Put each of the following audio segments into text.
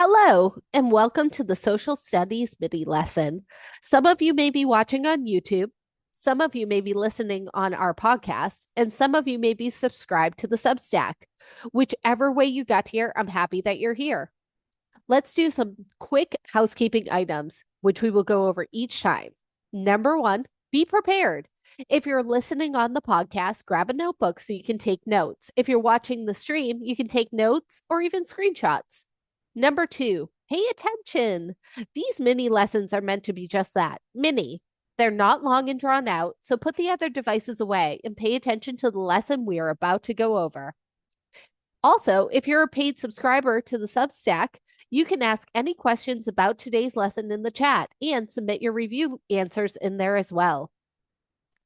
Hello, and welcome to the Social Studies mini lesson. Some of you may be watching on YouTube, some of you may be listening on our podcast, and some of you may be subscribed to the Substack. Whichever way you got here, I'm happy that you're here. Let's do some quick housekeeping items, which we will go over each time. Number one, be prepared. If you're listening on the podcast, grab a notebook so you can take notes. If you're watching the stream, you can take notes or even screenshots. Number two, pay attention. These mini lessons are meant to be just that, mini. They're not long and drawn out, so put the other devices away and pay attention to the lesson we are about to go over. Also, if you're a paid subscriber to the Substack, you can ask any questions about today's lesson in the chat and submit your review answers in there as well.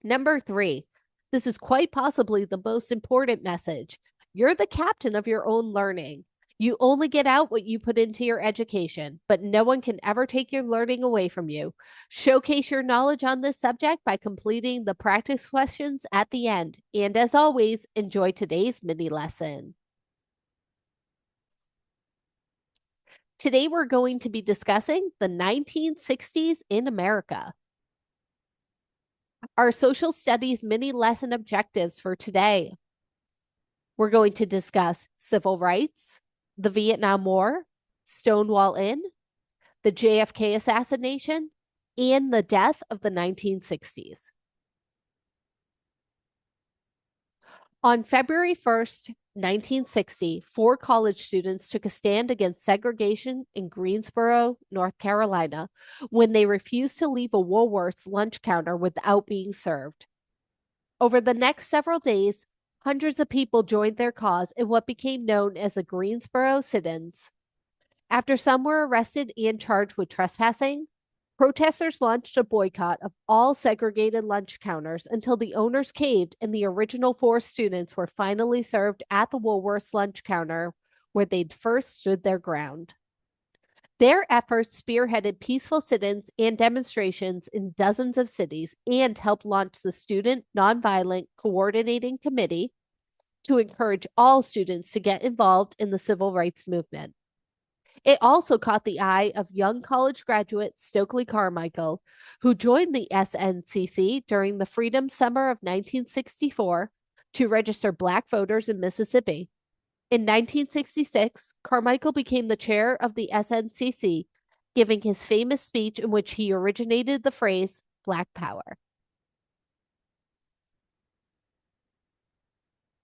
Number three, this is quite possibly the most important message. You're the captain of your own learning. You only get out what you put into your education, but no one can ever take your learning away from you. Showcase your knowledge on this subject by completing the practice questions at the end. And as always, enjoy today's mini lesson. Today, we're going to be discussing the 1960s in America. Our social studies mini lesson objectives for today. We're going to discuss civil rights, the Vietnam War, Stonewall Inn, the JFK assassination, and the death of the 1960s. On February 1st, 1960, four college students took a stand against segregation in Greensboro, North Carolina, when they refused to leave a Woolworth's lunch counter without being served. Over the next several days, hundreds of people joined their cause in what became known as the Greensboro sit-ins. After some were arrested and charged with trespassing, protesters launched a boycott of all segregated lunch counters until the owners caved and the original four students were finally served at the Woolworth's lunch counter where they'd first stood their ground. Their efforts spearheaded peaceful sit-ins and demonstrations in dozens of cities and helped launch the Student Nonviolent Coordinating Committee to encourage all students to get involved in the civil rights movement. It also caught the eye of young college graduate Stokely Carmichael, who joined the SNCC during the Freedom Summer of 1964 to register Black voters in Mississippi. In 1966, Carmichael became the chair of the SNCC, giving his famous speech in which he originated the phrase Black Power.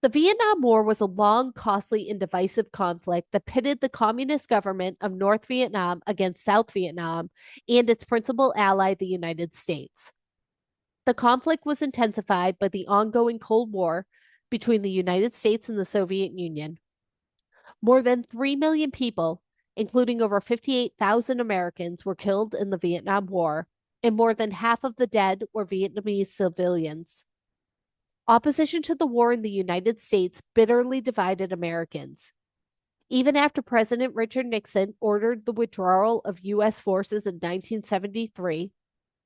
The Vietnam War was a long, costly, and divisive conflict that pitted the communist government of North Vietnam against South Vietnam and its principal ally, the United States. The conflict was intensified by the ongoing Cold War between the United States and the Soviet Union. More than 3 million people, including over 58,000 Americans, were killed in the Vietnam War, and more than half of the dead were Vietnamese civilians. Opposition to the war in the United States bitterly divided Americans. Even after President Richard Nixon ordered the withdrawal of U.S. forces in 1973,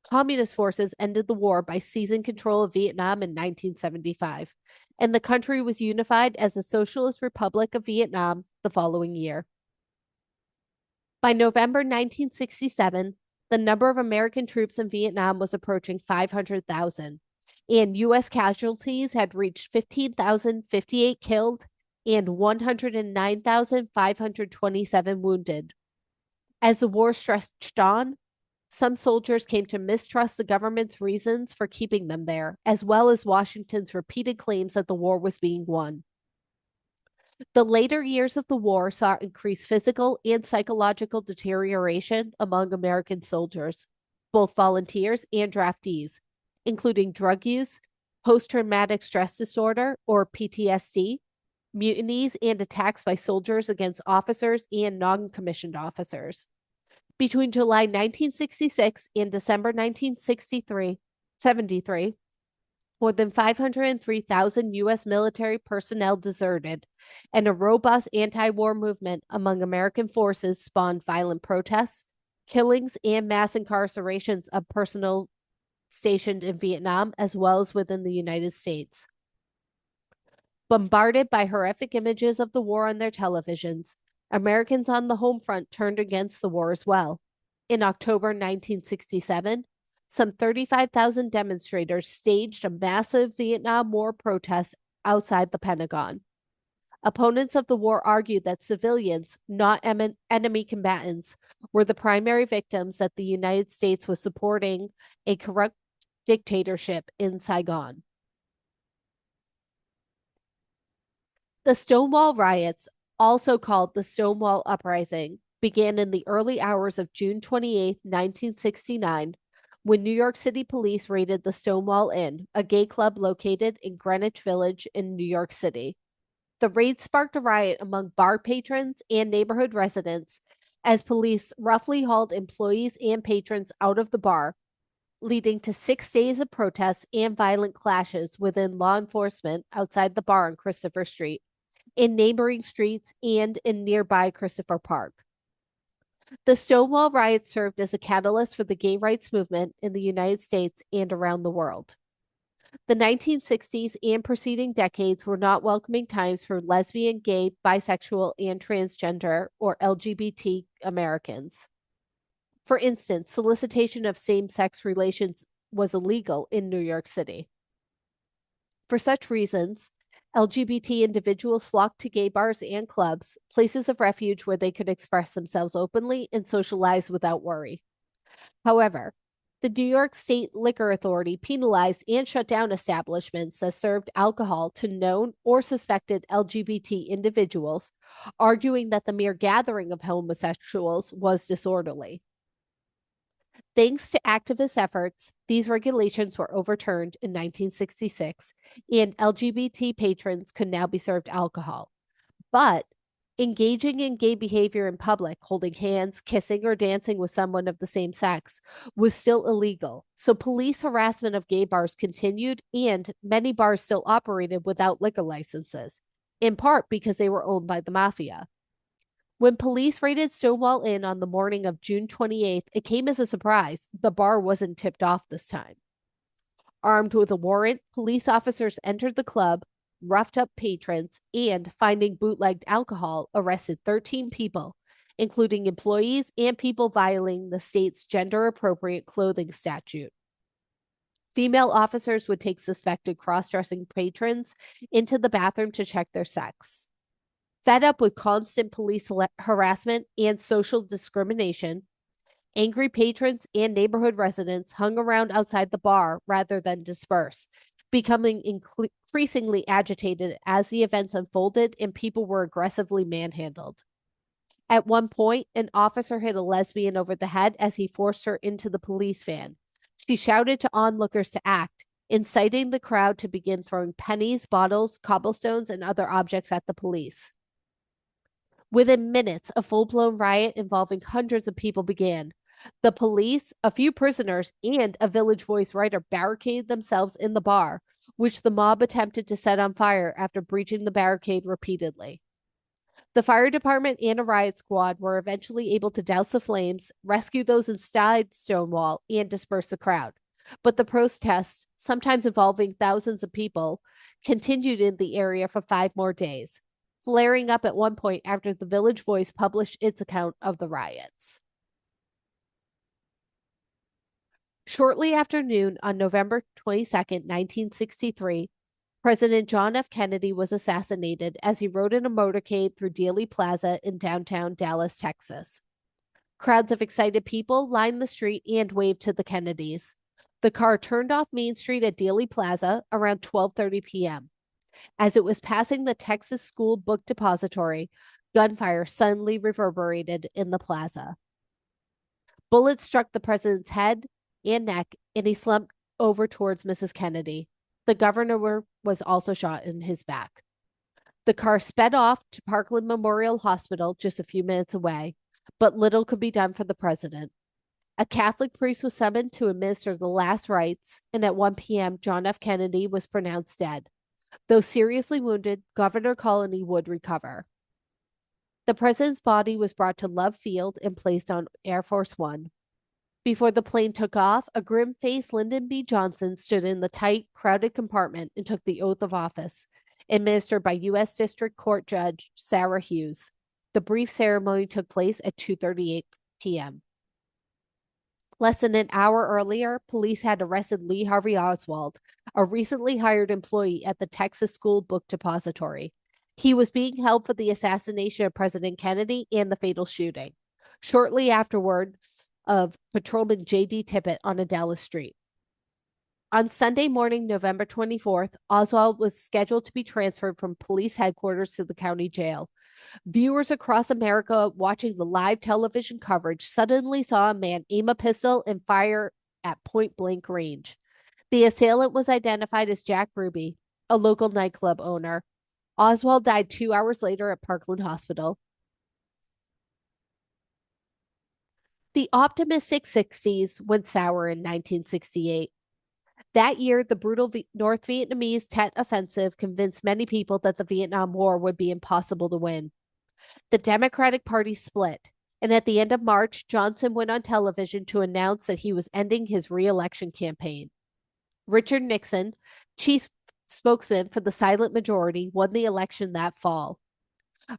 Communist forces ended the war by seizing control of Vietnam in 1975, and the country was unified as the Socialist Republic of Vietnam the following year. By November 1967, the number of American troops in Vietnam was approaching 500,000. And U.S. casualties had reached 15,058 killed and 109,527 wounded. As the war stretched on, some soldiers came to mistrust the government's reasons for keeping them there, as well as Washington's repeated claims that the war was being won. The later years of the war saw increased physical and psychological deterioration among American soldiers, both volunteers and draftees, including drug use, post-traumatic stress disorder, or PTSD, mutinies, and attacks by soldiers against officers and non-commissioned officers. Between July 1966 and December 1973, more than 503,000 U.S. military personnel deserted, and a robust anti-war movement among American forces spawned violent protests, killings, and mass incarcerations of personnel stationed in Vietnam as well as within the United States. Bombarded by horrific images of the war on their televisions, Americans on the home front turned against the war as well. In October 1967, some 35,000 demonstrators staged a massive Vietnam War protest outside the Pentagon. Opponents of the war argued that civilians, not enemy combatants, were the primary victims that the United States was supporting a corrupt dictatorship in Saigon. The Stonewall riots, also called the Stonewall Uprising, began in the early hours of June 28, 1969, when New York City police raided the Stonewall Inn, a gay club located in Greenwich Village in New York City. The raid sparked a riot among bar patrons and neighborhood residents as police roughly hauled employees and patrons out of the bar, leading to 6 days of protests and violent clashes within law enforcement outside the bar on Christopher Street, in neighboring streets, and in nearby Christopher Park. The Stonewall riots served as a catalyst for the gay rights movement in the United States and around the world. The 1960s and preceding decades were not welcoming times for lesbian, gay, bisexual, and transgender, or LGBT Americans. For instance, solicitation of same sex relations was illegal in New York City. For such reasons, LGBT individuals flocked to gay bars and clubs, places of refuge where they could express themselves openly and socialize without worry. However, the New York State Liquor Authority penalized and shut down establishments that served alcohol to known or suspected LGBT individuals, arguing that the mere gathering of homosexuals was disorderly. Thanks to activist efforts, these regulations were overturned in 1966, and LGBT patrons could now be served alcohol. But engaging in gay behavior in public, holding hands, kissing, or dancing with someone of the same sex, was still illegal. So police harassment of gay bars continued, and many bars still operated without liquor licenses, in part because they were owned by the mafia. When police raided Stonewall Inn on the morning of June 28th, it came as a surprise. The bar wasn't tipped off this time. Armed with a warrant, police officers entered the club, roughed up patrons, and, finding bootlegged alcohol, arrested 13 people, including employees and people violating the state's gender appropriate clothing statute. Female officers would take suspected cross dressing patrons into the bathroom to check their sex. Fed up with constant police harassment and social discrimination, angry patrons and neighborhood residents hung around outside the bar rather than disperse, becoming increasingly agitated as the events unfolded and people were aggressively manhandled. At one point, an officer hit a lesbian over the head as he forced her into the police van. She shouted to onlookers to act, inciting the crowd to begin throwing pennies, bottles, cobblestones, and other objects at the police. Within minutes, a full-blown riot involving hundreds of people began. The police, a few prisoners, and a Village Voice writer barricaded themselves in the bar, which the mob attempted to set on fire after breaching the barricade repeatedly. The fire department and a riot squad were eventually able to douse the flames, rescue those inside Stonewall, and disperse the crowd. But the protests, sometimes involving thousands of people, continued in the area for 5 more days, flaring up at one point after the Village Voice published its account of the riots. Shortly after noon on November 22nd, 1963, President John F. Kennedy was assassinated as he rode in a motorcade through Dealey Plaza in downtown Dallas, Texas. Crowds of excited people lined the street and waved to the Kennedys. The car turned off Main Street at Dealey Plaza around 12:30 p.m. As it was passing the Texas School Book Depository, gunfire suddenly reverberated in the plaza. Bullets struck the president's head and neck, and he slumped over towards Mrs. Kennedy. The governor was also shot in his back. The car sped off to Parkland Memorial Hospital, just a few minutes away, but little could be done for the president. A Catholic priest was summoned to administer the last rites, and at 1 p.m., John F. Kennedy was pronounced dead. Though seriously wounded, Governor Colony would recover. The president's body was brought to Love Field and placed on Air Force One. Before the plane took off, a grim-faced Lyndon B. Johnson stood in the tight, crowded compartment and took the oath of office, administered by U.S. District Court Judge Sarah Hughes. The brief ceremony took place at 2:38 p.m. Less than an hour earlier, police had arrested Lee Harvey Oswald, a recently hired employee at the Texas School Book Depository. He was being held for the assassination of President Kennedy and the fatal shooting. Shortly afterward, of Patrolman J.D. Tippit on a Dallas street. On Sunday morning, November 24th, Oswald was scheduled to be transferred from police headquarters to the county jail. Viewers across America watching the live television coverage suddenly saw a man aim a pistol and fire at point blank range. The assailant was identified as Jack Ruby, a local nightclub owner. Oswald died 2 hours later at Parkland Hospital. The optimistic 60s went sour in 1968. That year, the brutal North Vietnamese Tet Offensive convinced many people that the Vietnam War would be impossible to win. The Democratic Party split, and at the end of March, Johnson went on television to announce that he was ending his re-election campaign. Richard Nixon, chief spokesman for the silent majority, won the election that fall.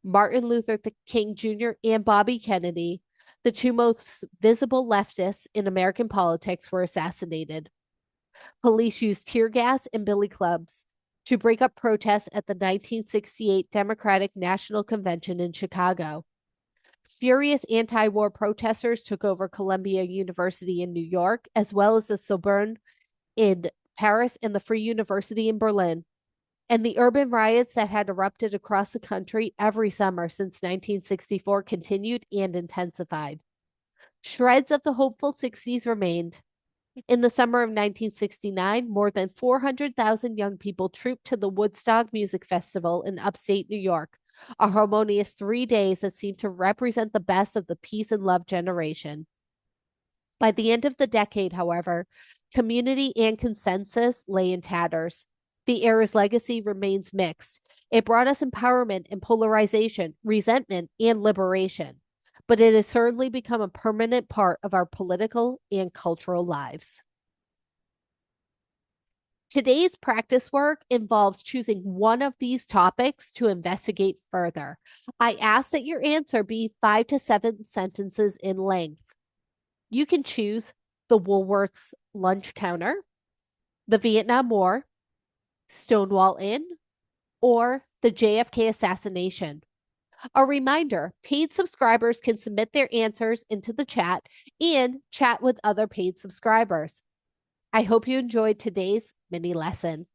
Martin Luther King Jr. and Bobby Kennedy, the two most visible leftists in American politics, were assassinated. Police used tear gas and billy clubs to break up protests at the 1968 Democratic National Convention in Chicago. Furious anti-war protesters took over Columbia University in New York, as well as the Sorbonne in Paris and the Free University in Berlin. And the urban riots that had erupted across the country every summer since 1964 continued and intensified. Shreds of the hopeful 60s remained. In the summer of 1969, more than 400,000 young people trooped to the Woodstock Music Festival in upstate New York, a harmonious 3 days that seemed to represent the best of the peace and love generation. By the end of the decade, however, community and consensus lay in tatters. The era's legacy remains mixed. It brought us empowerment and polarization, resentment and liberation, but it has certainly become a permanent part of our political and cultural lives. Today's practice work involves choosing one of these topics to investigate further. I ask that your answer be 5 to 7 sentences in length. You can choose the Woolworth's lunch counter, the Vietnam War, Stonewall Inn, or the JFK assassination. A reminder, paid subscribers can submit their answers into the chat and chat with other paid subscribers. I hope you enjoyed today's mini lesson.